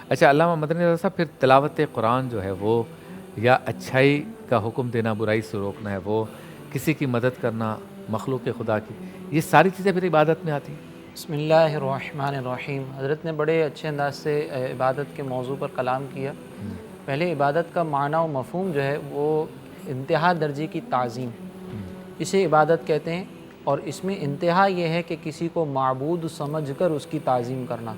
اچھا علامہ مدنی رضا صاحب، پھر تلاوت قرآن جو ہے وہ، یا اچھائی کا حکم دینا، برائی سے روکنا ہے وہ، کسی کی مدد کرنا، مخلوق خدا کی، یہ ساری چیزیں پھر عبادت میں آتی ہیں؟ بسم اللہ الرحمن الرحیم۔ حضرت نے بڑے اچھے انداز سے عبادت کے موضوع پر کلام کیا۔ پہلے عبادت کا معنی و مفہوم جو ہے وہ انتہا درجے کی تعظیم، اسے عبادت کہتے ہیں، اور اس میں انتہا یہ ہے کہ کسی کو معبود سمجھ کر اس کی تعظیم کرنا۔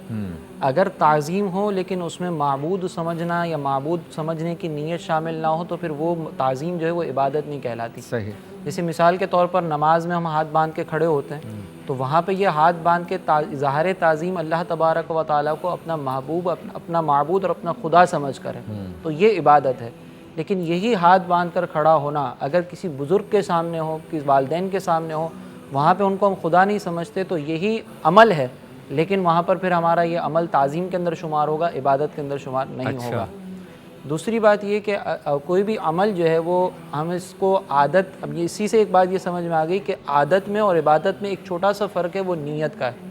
اگر تعظیم ہو لیکن اس میں معبود سمجھنا یا معبود سمجھنے کی نیت شامل نہ ہو تو پھر وہ تعظیم جو ہے وہ عبادت نہیں کہلاتی۔ صحیح۔ جیسے مثال کے طور پر نماز میں ہم ہاتھ باندھ کے کھڑے ہوتے ہیں، تو وہاں پہ یہ ہاتھ باندھ کے اظہار تعظیم اللہ تبارک و تعالیٰ کو اپنا محبوب، اپنا معبود اور اپنا خدا سمجھ کر ہے، تو یہ عبادت ہے۔ لیکن یہی ہاتھ باندھ کر کھڑا ہونا اگر کسی بزرگ کے سامنے ہو، کسی والدین کے سامنے ہو، وہاں پہ ان کو ہم خدا نہیں سمجھتے، تو یہی عمل ہے، لیکن وہاں پر پھر ہمارا یہ عمل تعظیم کے اندر شمار ہوگا، عبادت کے اندر شمار نہیں ہوگا۔ دوسری بات یہ کہ کوئی بھی عمل جو ہے وہ ہم اس کو عادت، اب اسی سے ایک بات یہ سمجھ میں آ گئی کہ عادت میں اور عبادت میں ایک چھوٹا سا فرق ہے، وہ نیت کا ہے۔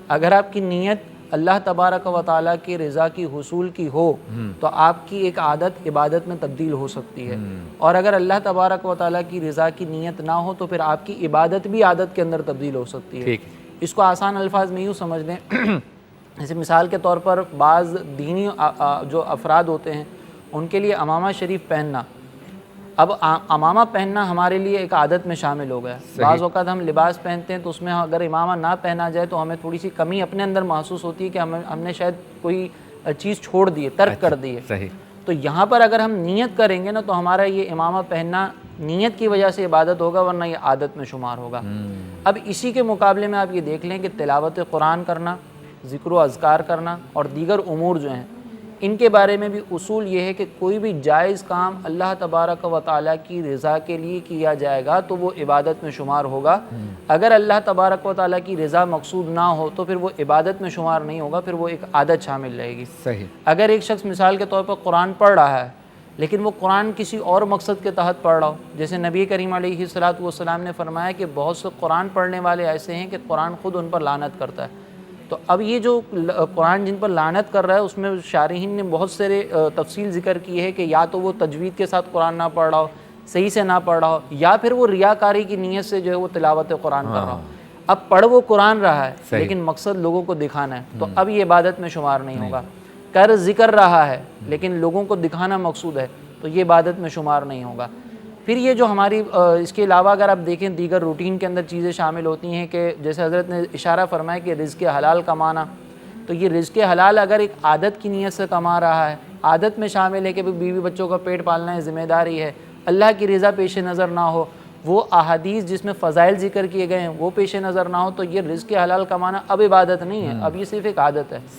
اگر آپ کی نیت اللہ تبارک و تعالیٰ کی رضا کی حصول کی ہو تو آپ کی ایک عادت عبادت میں تبدیل ہو سکتی ہے، اور اگر اللہ تبارک و تعالیٰ کی رضا کی نیت نہ ہو تو پھر آپ کی عبادت بھی عادت کے اندر تبدیل ہو سکتی ہے۔ اس کو آسان الفاظ میں یوں سمجھ لیں، جیسے مثال کے طور پر بعض دینی جو افراد ہوتے ہیں ان کے لیے عمامہ شریف پہننا، اب عمامہ پہننا ہمارے لیے ایک عادت میں شامل ہو گیا۔ بعض اوقات ہم لباس پہنتے ہیں تو اس میں اگر عمامہ نہ پہنا جائے تو ہمیں تھوڑی سی کمی اپنے اندر محسوس ہوتی ہے کہ ہم نے شاید کوئی چیز چھوڑ دی ہے، ترک کر دی ہے۔ تو یہاں پر اگر ہم نیت کریں گے نا تو ہمارا یہ عمامہ پہننا نیت کی وجہ سے عبادت ہوگا، ورنہ یہ عادت میں شمار ہوگا۔ اب اسی کے مقابلے میں آپ یہ دیکھ لیں کہ تلاوت قرآن کرنا، ذکر و اذکار کرنا اور دیگر امور جو ہیں ان کے بارے میں بھی اصول یہ ہے کہ کوئی بھی جائز کام اللہ تبارک و تعالیٰ کی رضا کے لیے کیا جائے گا تو وہ عبادت میں شمار ہوگا۔ اگر اللہ تبارک و تعالیٰ کی رضا مقصود نہ ہو تو پھر وہ عبادت میں شمار نہیں ہوگا، پھر وہ ایک عادت شامل رہے گی۔ صحیح۔ اگر ایک شخص مثال کے طور پر قرآن پڑھ رہا ہے لیکن وہ قرآن کسی اور مقصد کے تحت پڑھ رہا ہو، جیسے نبی کریم علیہ الصلوۃ والسلام نے فرمایا کہ بہت سے قرآن پڑھنے والے ایسے ہیں کہ قرآن خود ان پر لعنت کرتا ہے، تو اب یہ جو قرآن جن پر لعنت کر رہا ہے اس میں شارحین نے بہت سارے تفصیل ذکر کی ہے کہ یا تو وہ تجوید کے ساتھ قرآن نہ پڑھ رہا ہو، صحیح سے نہ پڑھ رہا ہو، یا پھر وہ ریاکاری کی نیت سے جو ہے وہ تلاوت قرآن کر رہا ہو۔ اب پڑھ وہ قرآن رہا ہے لیکن مقصد لوگوں کو دکھانا ہے، تو اب یہ عبادت میں شمار نہیں ہوگا۔ کر ذکر رہا ہے لیکن لوگوں کو دکھانا مقصود ہے تو یہ عبادت میں شمار نہیں ہوگا۔ پھر یہ جو ہماری اس کے علاوہ اگر آپ دیکھیں دیگر روٹین کے اندر چیزیں شامل ہوتی ہیں کہ جیسے حضرت نے اشارہ فرمایا کہ رزق حلال کمانا، تو یہ رزق حلال اگر ایک عادت کی نیت سے کما رہا ہے، عادت میں شامل ہے کہ بیوی بچوں کا پیٹ پالنا ہے، ذمہ داری ہے، اللہ کی رضا پیش نظر نہ ہو، وہ احادیث جس میں فضائل ذکر کیے گئے ہیں وہ پیش نظر نہ ہو، تو یہ رزق حلال کمانا اب عبادت نہیں ہے، اب یہ صرف ایک عادت ہے۔